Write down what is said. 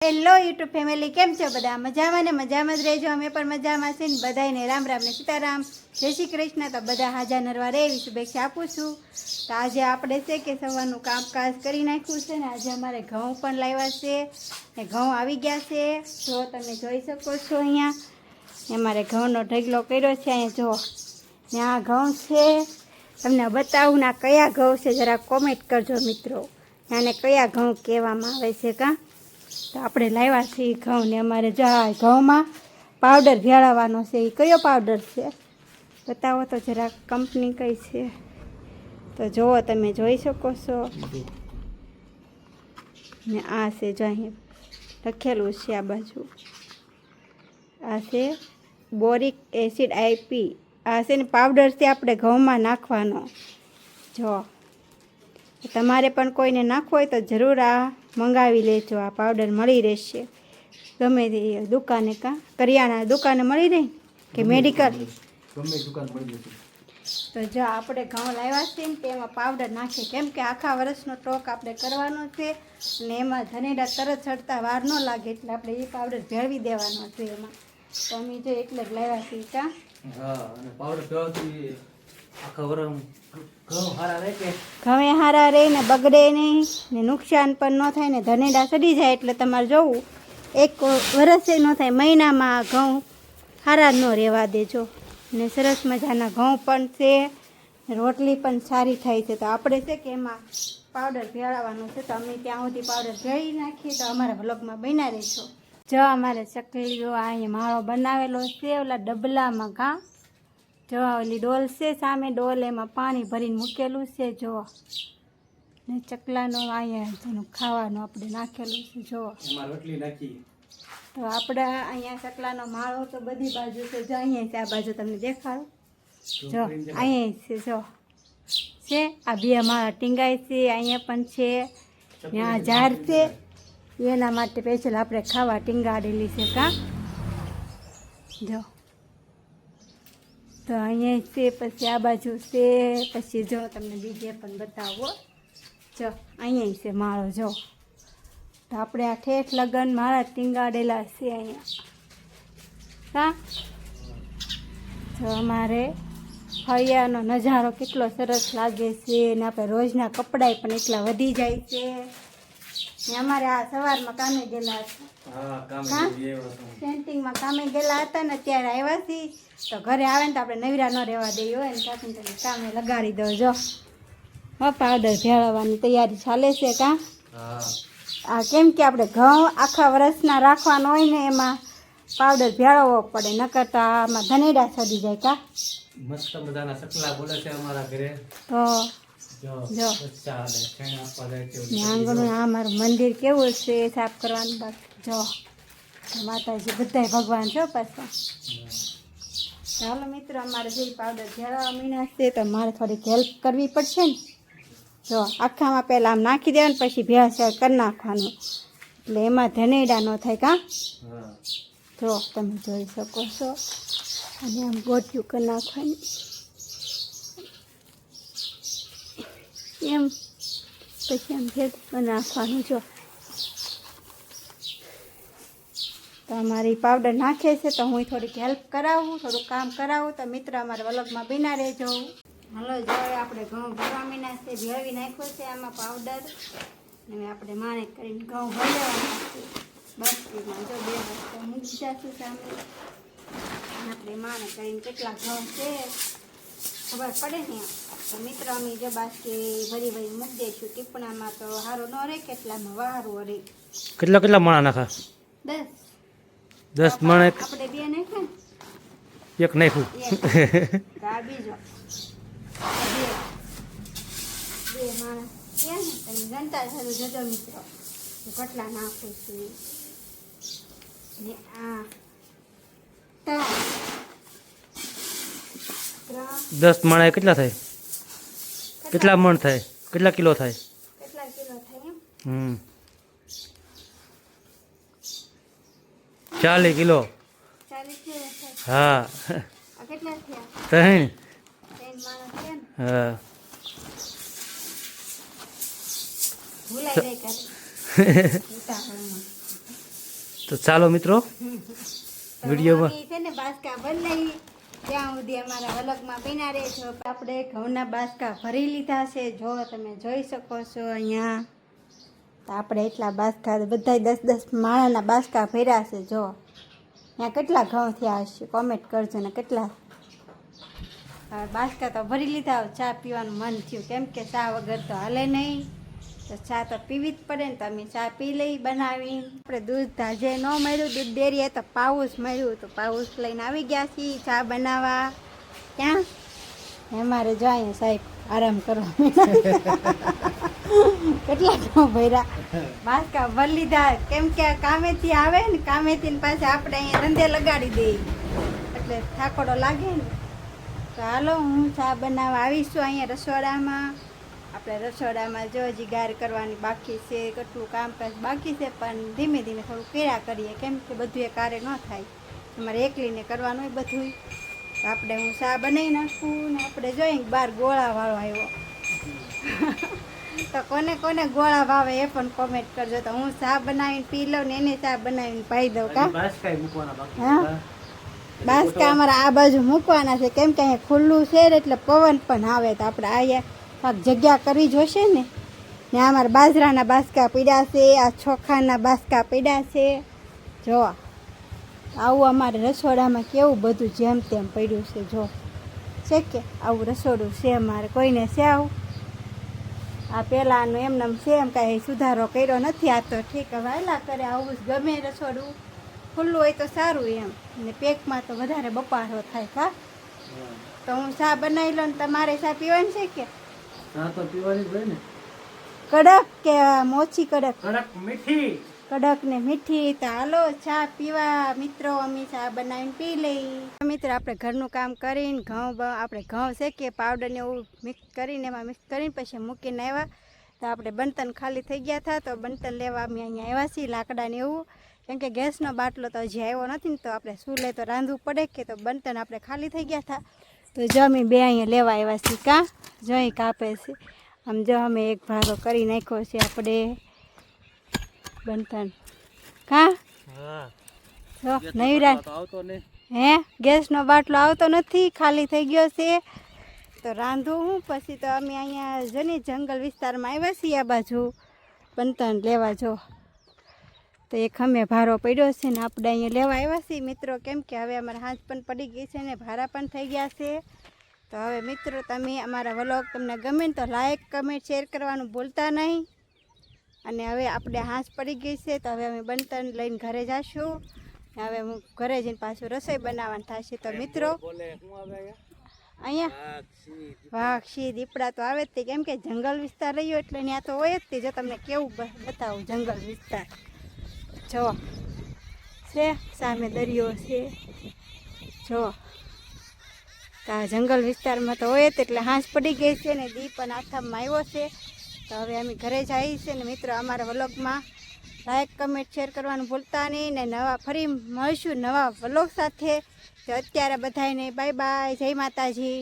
Hello YouTube family, કેમ છો બધા? મજામાં ને મજામાં જ રહેજો. અમે પણ મજામાં છે ને. બધાને રામ રામ ને સીતારામ, જય શ્રી કૃષ્ણ. તો બધા હાજર નરવા રહે એવી શુભેચ્છા આપું છું. તો આજે આપણે છે કે સવારનું કામકાજ કરી નાખ્યું છે ને આજે અમારે ઘઉં પણ લાવ્યા છે ને ઘઉં આવી ગયા છે. જો તમે જોઈ શકો છો અહીંયા અમારે ઘઉંનો ઢગલો કર્યો છે. અહીંયા જો ને આ ઘઉં છે, તમને બતાવું ને કયા ઘઉં છે જરા કોમેન્ટ કરજો મિત્રો. આને કયા ઘઉં કહેવામાં આવે છે કાં? તો આપણે લાવ્યા છીએ ઘઉં ને અમારે જા ઘઉંમાં પાવડર ભેળવવાનો છે. એ કયો પાવડર છે બતાવો તો જરાક, કંપની કઈ છે? તો જુઓ, તમે જોઈ શકો છો ને આ છે જો અહીંયા લખેલું છે આ બાજુ. આ છે બોરિક એસિડ IP. આ છે ને પાવડર છે આપણે ઘઉંમાં નાખવાનો. જો તમારે પણ કોઈને નાખવો હોય તો જરૂર આ મંગાવી લેજો. આ પાવડર મળી રહેશે ગમે તે દુકાને, કાં કરિયાણા દુકાને મળી રહે કે મેડિકલ, તો જો આપણે ઘઉં લાવ્યા છે ને તેમાં પાવડર નાખીએ, કેમ કે આખા વર્ષનો સ્ટોક આપણે કરવાનો છે અને એમાં ધનેડા તરત ચડતા વાર ન લાગે એટલે આપણે એ પાવડર ભેળવી દેવાનો છે એમાં. તો અમે જો એટલે જ લાવ્યા છીએ કાં. ઘઉં હારા રહે ને બગડે નહીં ને નુકસાન પણ ન થાય ને ધનેડા સડી જાય એટલે તમારે જોવું એક વર્ષે ન થાય, મહિનામાં ઘઉં હારા ન રહેવા દેજો. ને સરસ મજાના ઘઉં પણ છે, રોટલી પણ સારી થાય છે. તો આપણે છે કે એમાં પાવડર ભેળવવાનું છે. તો અમે ત્યાં સુધી પાવડર ભેળી નાખીએ. તો અમારા બ્લોગમાં બન્યા રહેશો. જો અમારે ચકલીઓ અહીંયા માળો બનાવેલો છે ઓલા ડબલામાં કાં. જો ઓલી ડોલ છે સામે ડોલ, એમાં પાણી ભરીને મૂકેલું છે. જો ને ચકલાનો અહીંયા ખાવાનું આપણે નાખેલું છે. જો તો આપણે અહીંયા ચકલાનો માળો તો બધી બાજુ છે. જો અહીંયા છે, આ બાજુ તમને દેખાડો. જો અહીંયા છે, જો છે આ બે માળા ટીંગાય છે. અહીંયા પણ છે ને આ ઝાડ છે એના માટે સ્પેશિયલ આપણે ખાવા ટીંગાડેલી છે કાં. જો તો અહીંયા છે, પછી આ બાજુ છે, પછી જો તમને બીજે પણ બતાવો. જો અહીંયા છે માળો. જો તો આપણે આ ઠેઠ લગન માળા ટીંગાડેલા છે અહીંયા કાં. જો અમારે ફળિયાનો નજારો કેટલો સરસ લાગે છે ને આપણે રોજના કપડાં પણ એટલા વધી જાય છે ને. અમારે આ સવારમાં કામે ગયેલા હતા, પેન્ટિંગમાં કામે ગયેલા હતા ને અત્યારે આવ્યા છીએ. તો ઘરે આવે ને તો આપણે નવીરા ન રહેવા દઈએ હોય ને કાંઈ કામે લગાડી દો. જો પાવડર ભેળવવાની તૈયારી ચાલે છે કાં. આ કેમ કે આપણે ઘઉં આખા વર્ષના રાખવાનો હોય ને એમાં પાવડર ભેળવવો પડે, નકર તો આમાં ધનેડા સડી જાય કાં. મસ્ત મજાના ચકલા બોલે છે અમારા ઘરે. તો જો આંગણું આ મારું મંદિર કેવું છે સાફ કરવાનું બાકી. જો માતાજી બધાય ભગવાન છો પાછા. ચાલો મિત્રો, અમારે જે પાવડર ભેળવવા મીના છે તો મારે થોડીક હેલ્પ કરવી પડશે ને. જો આખામાં પહેલાં આમ નાખી દેવાનું, પછી ભેળસેળ કરી નાખવાનું એટલે એમાં ધનેડા ન થાય કાં. જો તમે જોઈ શકો છો. અને આમ ગોઠિયું કરી નાખવાનું એમ, પછી આમ ભેગ કરી નાખવાનું. જો તો અમારી પાવડર નાખે છે તો હું થોડીક હેલ્પ કરાવું, થોડુંક કામ કરાવું. તો મિત્ર અમારા વ્લોગમાં બિના રહેજો. હલો, જો આપણે ઘઉં ભરવા મીના છે, ભેળવી નાખ્યો છે આમાં પાવડર. અને આપણે માણે કરીને ઘઉં ભરવાના છે બાસ્કીમાં. જો 2 વાટકા મૂકી જશું સામે. આપણે માણે કરીને કેટલા ઘઉં છે ખબર પડે ને. તો મિત્ર અમે જો બાસ્કી ભરી મૂકી દઈશું ટીપણામાં. તો સારું ન રહે, કેટલામાં વારું રહે. કેટલા માણા નાખા? 10 મણ. આપણે 2 નાખ્યા ને, એક નાખ્યું. આ બીજો 2 માણસ છે ને. તમે ગણતા સારું જજો મિત્રો કેટલા નાખું છું. ને આ 10 મણ કેટલા થાય? કેટલા મણ થાય? કેટલા કિલો થાય? કેટલા કિલો થાય એમ? 40 કિલો. 40 કિલો થાય. હા. આ કેટલા થયા? 3 માણસ છે ને. હા. ભૂલાઈ ગઈ કરે ઉતાવળમાં. તો ચાલો મિત્રો વિડીયોમાં છે ને બાસકા બદલાઈ ત્યાં સુધી અમારા વલગમાં બિના રહેજો. આપણે ઘઉંના બાસકા ભરી લીધા છે, જો તમે જોઈ શકો છો અહીંયા. તો આપણે એટલા બાસકા બધાય 10-10 માળાના બાસકા ભર્યા છે. જો ત્યાં કેટલા ઘઉં થયા હશે કોમેન્ટ કરજો ને કેટલા. હવે બાસકા તો ભરી લીધા. ચા પીવાનું મન થયું, કેમ કે ચા વગર તો હાલે નહીં. તો ચા તો પીવી જ પડે ને, તો અમે ચા પી લઈ બનાવીને. આપણે દૂધ તાજે ન મળ્યું, દૂધ ડેરીએ તો પાઉસ મળ્યું, તો પાઉસ લઈને આવી ગયા છીએ ચા બનાવવા. ક્યાં અમારે જો અહીંયા સાહેબ આરામ કરવા કેટલા ઘઉં ભર્યા બાસકા ભરી લીધા, કેમ કે કામેથી આવે ને, કામેથી પાછા આપણે અહીંયા ધંધે લગાડી દઈએ એટલે થાકોડો લાગે ને. તો હાલો હું ચા બનાવવા આવીશું અહીંયા રસોડામાં. આપણે રસોડામાં જો હજી ગાર કરવાની બાકી છે, કેટલું કામકાજ બાકી છે, પણ ધીમે ધીમે થોડું કર્યા કરીએ, કેમ કે બધું એ કાર્ય ન થાય, તમારે એકલીને કરવાનું હોય બધું. તો આપણે હું ચા બનાવી નાખું ને આપણે જોઈએ બહાર ગોળાવાળો આવ્યો તો કોને કોને ગોળા ભાવે એ પણ કોમેન્ટ કરજો. તો હું ચા બનાવીને પી લઉં ને એને ચા બનાવીને પાઈ દઉં. કા હા બાસકા અમારા આ બાજુ મૂકવાના છે, કેમ કે અહીંયા ખુલ્લું છે એટલે પવન પણ આવે. તો આપણે અહીંયા જગ્યા કરી જોશે ને. અમારા બાજરાના બાસકા પીડ્યા છે, આ ચોખાના બાસકા પીડ્યા છે. જો આવું અમારે રસોડામાં કેવું બધું જેમ તેમ પડ્યું છે. જો છે કે આવું રસોડું છે અમારે, કોઈને છે આવું. આ પહેલાંનું એમનેમ છે, એમ કાંઈ સુધારો કર્યો નથી. આ તો ઠીક હવે હાલા કરે, આવું જ ગમે રસોડું. ખુલ્લું હોય તો સારું એમ, ને પેકમાં તો વધારે બપારો થાય. કા તો હું ચા બનાવી લઉં ને તમારે ચા પીવાની છે કે ચા તો પીવાની જ હોય ને. કડક કે મોછી કડક? કડક મીઠી. કડક ને મીઠી. તો હાલો ચા પીવા મિત્રો, અમે ચા બનાવીને પી લઈ. મિત્રો આપણે ઘરનું કામ કરીને આપણે ઘઉં છે કે પાવડર ને એવું મિક્સ કરીને એમાં મિક્સ કરીને પછી મૂકીને આવ્યા. તો આપણે બનતન ખાલી થઈ ગયા હતા, તો બનતન લેવા અમે અહીંયા આવ્યા છીએ લાકડાને એવું, કેમ કે ગેસનો બાટલો તો હજી આવ્યો નથી ને, તો આપણે ચૂલે તો રાંધવું પડે કે. તો બનતન આપણે ખાલી થઈ ગયા હતા, તો જો અમે બે અહીંયા લેવા આવ્યા છીએ. કાં જોઈ કાપે છે આમ, જો અમે એક ભાગો કરી નાખ્યો છે આપણે બનતન. કાં જો નવીરા હે ગેસનો બાટલો આવતો નથી, ખાલી થઈ ગયો છે. તો રાંધું હું પછી. તો અમે અહીંયા જની જંગલ વિસ્તારમાં આવ્યા છીએ આ બાજુ બનતન લેવા. જો તો એક અમે ભારો પડ્યો છે ને આપણે અહીંયા લેવા આવ્યા છીએ મિત્રો, કેમ કે હવે અમારે હાથ પણ પડી ગઈ છે ને ભારા પણ થઈ ગયા છે. તો હવે મિત્રો તમે અમારા વ્લોગ તમને ગમે ને તો લાઈક કમેન્ટ શેર કરવાનું ભૂલતા નહીં. અને હવે આપણે હાથ પડી ગઈ છે, તો હવે અમે બનતન લઈને ઘરે જઈશું. હવે હું ઘરે જઈને પાછું રસોઈ બનાવવાનું થશે. તો મિત્રો અહીંયા વાઘ સિંહ દીપડા તો આવે જ તે, કેમ કે જંગલ વિસ્તાર રહ્યો એટલે ત્યાં તો હોય જ તે. જો તમને કેવું બતાવું જંગલ વિસ્તાર. જો છે સામે દરિયો છે. જો તો આ જંગલ વિસ્તારમાં તો હોય જ, એટલે હાંસ પડી ગઈ છે ને દી પણ આથામાં આવ્યો છે. તો હવે અમે ઘરે જઈએ છીએ ને મિત્રો, અમારા વ્લોગમાં લાઈક કમેન્ટ શેર કરવાનું ભૂલતા નહીં. ને ફરી મળીશું નવા વ્લોગ સાથે. તો અત્યારે બધાને બાય બાય, જય માતાજી.